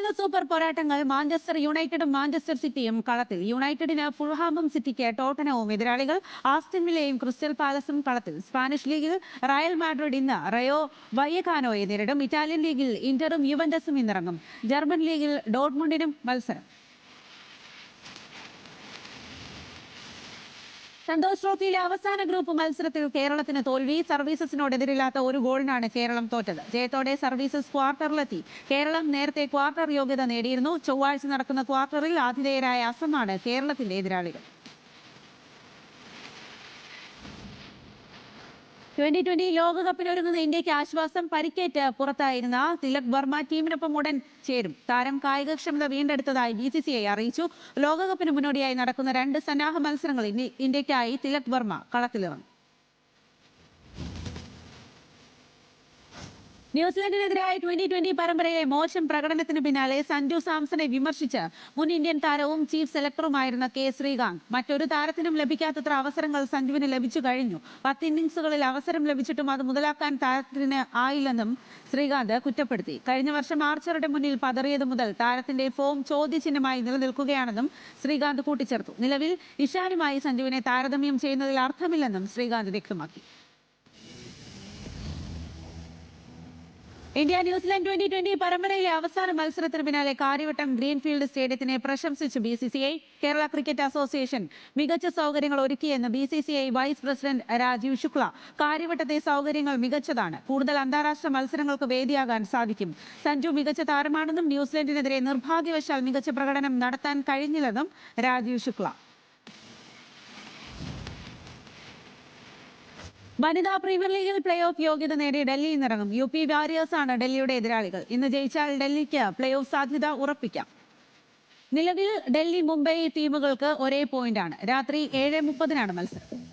IPL super പോരാട്ടങ്ങൾ Manchester യുണൈറ്റഡും Manchester സിറ്റിയും കളത്തിൽ. യുണൈറ്റഡിന് ഫുൾഹാമും സിറ്റിക്ക് ടോട്ടനവും എതിരാളികൾ. ആസ്ടൺ വില്ലയും ക്രിസ്റ്റൽ പാലസും കളത്തിൽ. സ്പാനിഷ് ലീഗിൽ റയൽ മാഡ്രിഡ് ഇന്ന് റയോ വയ്യകാനോയെ നേരിടും. ഇറ്റാലിയൻ ലീഗിൽ ഇന്ററും യുവന്റസും ഇന്നിറങ്ങും. ജർമ്മൻ ലീഗിൽ ഡോർട്ട്മുണ്ടിനും മത്സരം. സന്തോഷ് ട്രോഫിയിലെ അവസാന ഗ്രൂപ്പ് മത്സരത്തിൽ കേരളത്തിന് തോൽവി. സർവീസസിനോടെതിരില്ലാത്ത ഒരു ഗോളിനാണ് കേരളം തോറ്റത്. ജയത്തോടെ സർവീസസ് ക്വാർട്ടറിലെത്തി. കേരളം നേരത്തെ ക്വാർട്ടർ യോഗ്യത നേടിയിരുന്നു. ചൊവ്വാഴ്ച നടക്കുന്ന ക്വാർട്ടറിൽ ആതിഥേയരായ അസമാണ് കേരളത്തിന്റെ എതിരാളികൾ. 2020 ലോകകപ്പിനൊരുങ്ങുന്ന ഇന്ത്യക്ക് ആശ്വാസം. പരിക്കേറ്റ് പുറത്തായിരുന്ന തിലക് വർമ്മ ടീമിനൊപ്പം ഉടൻ ചേരും. താരം കായികക്ഷമത വീണ്ടെടുത്തതായി BCCI അറിയിച്ചു. ലോകകപ്പിന് മുന്നോടിയായി നടക്കുന്ന 2 സന്നാഹ മത്സരങ്ങളിൽ ഇന്ത്യക്കായി തിലക് വർമ്മ കളത്തിലിറങ്ങും. ന്യൂസിലൻഡിനെതിരായ 2020 പരമ്പരയിലെ മോശം പ്രകടനത്തിന് പിന്നാലെ സഞ്ജു സാംസണെ വിമർശിച്ച് മുൻ ഇന്ത്യൻ താരവും ചീഫ് സെലക്ടറുമായിരുന്ന K. ശ്രീകാന്ത്. മറ്റൊരു താരത്തിനും ലഭിക്കാത്തത്ര അവസരങ്ങൾ സഞ്ജുവിന് ലഭിച്ചു കഴിഞ്ഞു. 10 ഇന്നിംഗ്സുകളിൽ അവസരം ലഭിച്ചിട്ടും അത് മുതലാക്കാൻ താരത്തിന് ആയില്ലെന്നും ശ്രീകാന്ത് കുറ്റപ്പെടുത്തി. കഴിഞ്ഞ വർഷം ആർച്ചറുടെ മുന്നിൽ പതറിയത് മുതൽ താരത്തിന്റെ ഫോം ചോദ്യചിഹ്നമായി നിലനിൽക്കുകയാണെന്നും ശ്രീകാന്ത് കൂട്ടിച്ചേർത്തു. നിലവിൽ ഇഷാനുമായി സഞ്ജുവിനെ താരതമ്യം ചെയ്യുന്നതിൽ അർത്ഥമില്ലെന്നും ശ്രീകാന്ത് വ്യക്തമാക്കി. ഇന്ത്യ ന്യൂസിലൻഡ് 2020 പരമ്പരയിലെ അവസാന മത്സരത്തിന് പിന്നാലെ കാര്യവട്ടം ഗ്രീൻഫീൽഡ് സ്റ്റേഡിയത്തിനെ പ്രശംസിച്ച് BCCI. കേരള ക്രിക്കറ്റ് അസോസിയേഷൻ മികച്ച സൗകര്യങ്ങൾ ഒരുക്കിയെന്ന് BCCI vice president Rajeev Shukla. കാര്യവട്ടത്തെ സൗകര്യങ്ങൾ മികച്ചതാണ്. കൂടുതൽ അന്താരാഷ്ട്ര മത്സരങ്ങൾക്ക് വേദിയാകാൻ സാധിക്കും. സഞ്ജു മികച്ച താരമാണെന്നും ന്യൂസിലൻഡിനെതിരെ നിർഭാഗ്യവശാൽ മികച്ച പ്രകടനം നടത്താൻ കഴിഞ്ഞില്ലെന്നും രാജീവ് ശുക്ല. വനിതാ പ്രീമിയർ ലീഗിൽ പ്ലേ ഓഫ് യോഗ്യത നേടി ഡൽഹി ഇന്നിറങ്ങും. UP വാരിയേഴ്സാണ് ഡൽഹിയുടെ എതിരാളികൾ. ഇന്ന് ജയിച്ചാൽ ഡൽഹിക്ക് പ്ലേ ഓഫ് സാധ്യത ഉറപ്പിക്കാം. നിലവിൽ ഡൽഹി മുംബൈ ടീമുകൾക്ക് ഒരേ പോയിന്റാണ്. രാത്രി 7:30 മത്സരം.